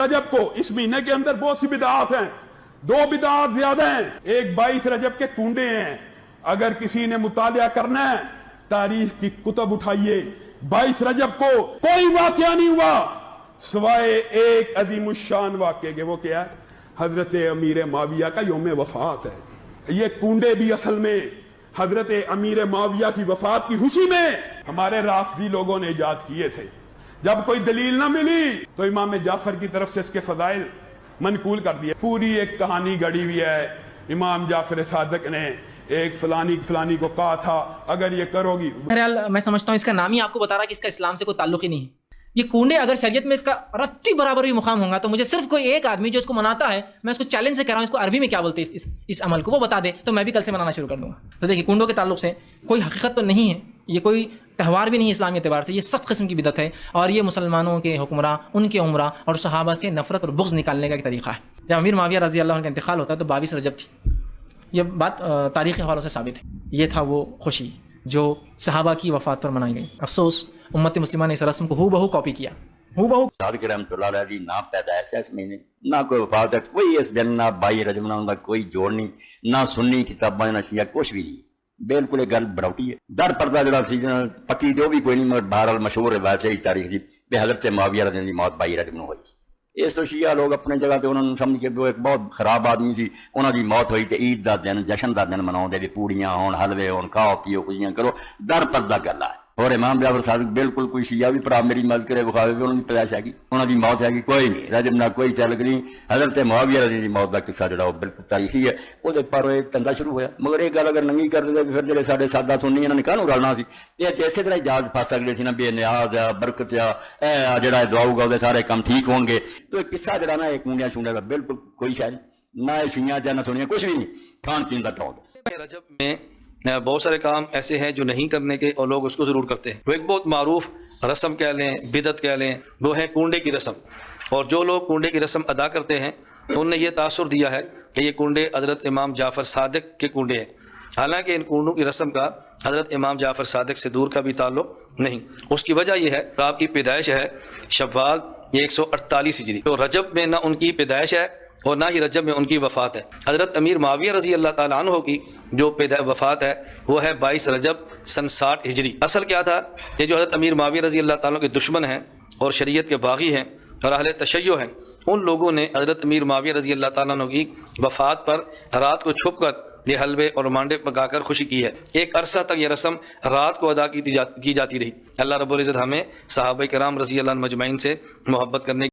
रजब को इस महीने के अंदर बहुत सी बिदआत हैं, दो बिदआत ज्यादा हैं। एक 22 रजब के कुंडे हैं। अगर किसी ने मुतालिया करना है तारीख की कुतब उठाइए, 22 रजब को कोई वाकया नहीं हुआ सिवाय एक अजीमुशान वाक़े के। वो क्या है? हजरत अमीर माविया का यौम वफात है। ये कुंडे भी असल में हजरत अमीर माविया की वफात की खुशी में हमारे राफजी लोगों ने इजाद किए थे। जब कोई दलील ना मिली तो इमाम जाफर की तरफ से इसके फदाइल मनकूल कर दिए। पूरी एक कहानी गढ़ी हुई है। इमाम जाफर सादिक ने एक फलानी को कहा था अगर ये करोगी। बहरहाल मैं समझता हूँ इसका नाम ही आपको बता रहा है कि इसका इस्लाम से कोई ताल्लुक ही नहीं है। ये कुंडे अगर शरीयत में इसका रत्ती बराबर भी मुकाम होगा तो मुझे सिर्फ कोई एक आदमी जो इसको मनाता है, मैं उसको चैलेंज से कह रहा हूँ इसको अरबी में क्या बोलते हैं इस अमल को, वो बता दे तो मैं भी कल से मनाना शुरू कर दूंगा। तो देखिए कुंडों के ताल्लुक से कोई हकीकत तो नहीं है, ये कोई त्यौहार भी नहीं है इस्लामी एतबार से, ये सब किस्म की बिदत है और ये मुसलमानों के हुक्मरां, उनके उमरा और सहाबा से नफरत और बुग़्ज़ निकालने का एक तरीका है। जब अमीर माविया रज़ी अल्लाह अन्हु का इंतकाल होता है तो 22 रजब थी। ये बात तारीख़ी हवालों से साबित है। ये था वो खुशी जो सहाबा की वफ़ात पर मनाई गई। अफसोस उम्मत मुस्लिमा ने इस रस्म को हूबहू कॉपी किया। हूबहू सादिक रहमतुल्लाह अलैह दी ना पैदाइश है इस महीने, ना कोई वफात है, कोई इस दिन ना 22 रजब ना उनका कोई जोड़ नहीं, ना सुन्नी किताबां ना शिया कुछ भी नहीं। बिल्कुल एक गल बनावटी है। दर पर्दा जरा सीजन पक्की जो भी कोई नहीं, मगर बहरहाल मशहूर है वैसे ही तारीख दी भी हज़रत माविया रज़ी दी मौत 22 रजब ਨੂੰ ਹੋਈ। ਇਸ ਤੋਂ ਸ਼ੀਆ ਲੋਕ ਆਪਣੇ ਜਗ੍ਹਾ ਤੇ ਉਹਨਾਂ ਨੂੰ ਸਮਝ ਕੇ ਵੀ ਉਹ ਇੱਕ ਬਹੁਤ ਖਰਾਬ ਆਦਮੀ ਸੀ, ਉਹਨਾਂ ਦੀ ਮੌਤ ਹੋਈ ਤੇ ਈਦ ਦਾ ਦਿਨ, ਜਸ਼ਨ ਦਾ ਦਿਨ ਮਨਾਉਂਦੇ ਵੀ ਪੂੜੀਆਂ ਹੋਣ, ਹਲਵੇ ਹੋਣ, ਖਾਓ ਪੀਓ, ਖੁਸ਼ੀਆਂ ਕਰੋ। ਦਰ ਪਰਦਾ ਗੱਲ ਹੈ। और इमाम जाफर सादिक बिल्कुल कोई शिया भी भरा मेरी मदद करे विखावे भी उन्होंने पैदाइश हैगी, उन्होंने मौत हैगी कोई नहीं, रजब ना कोई तलक नहीं। हजरत मुआविया रज़ी दी मौत का किस्सा जो बिल्कुल तारीखी है, वो पर धंधा शुरू होया। मगर एक गल अगर नंगी कर देते फिर जो साढ़े सादा सुन्नी इन्होंने काहनूं रलना सी, ये इसे तरह जहाज फस सकते थे ना भी नियाज आ बरकत आ जो दुआऊगा वो सारे काम ठीक होंगे। तो किस्सा जरा ना एक मुंडिया छुंडिया का बिल्कुल कोई शायद ना शिया या ना सुनिया कुछ भी नहीं, खान पीन का टॉक। रजब में बहुत सारे काम ऐसे हैं जो नहीं करने के और लोग उसको ज़रूर करते हैं। वो एक बहुत मारूफ रस्म कह लें, बिदत कह लें, वो है कुंडे की रस्म। और जो लोग कुंडे की रस्म अदा करते हैं तो उनने ये तासुर दिया है कि ये कुंडे हज़रत इमाम जाफ़र सादिक के कुंडे हैं। हालांकि इन कुंडों की रस्म का हज़रत इमाम जाफ़र सादिक से दूर का भी ताल्लुक़ नहीं। उसकी वजह यह है आपकी पैदाइश है शव्वाल 148 हिजरी, तो रजब में ना उनकी पैदाइश है और ना ही रजब में उनकी वफ़ात है। हज़रत अमीर माविया रज़ी अल्लाह ताला अन्हु की जो वफ़ात है वो है 22 रजब सन 60 हिजरी। असल क्या था कि जो हज़रत अमीर माविया रज़ी अल्लाह ताला के दुश्मन हैं और शरीयत के बागी हैं और अहले तशय्यो हैं, उन लोगों ने हज़रत अमीर माविया रज़ी अल्लाह ताला अन्हु की वफ़ात पर रात को छुप कर ये हलवे और मांडे पकाकर खुशी की है। एक अरसा तक ये रस्म रात को अदा की जाती रही। अल्लाह रब्बुल इज़्ज़त हमें सहाबा किराम रज़ी अल्लाह अन्हुम अजमईन से मोहब्बत करने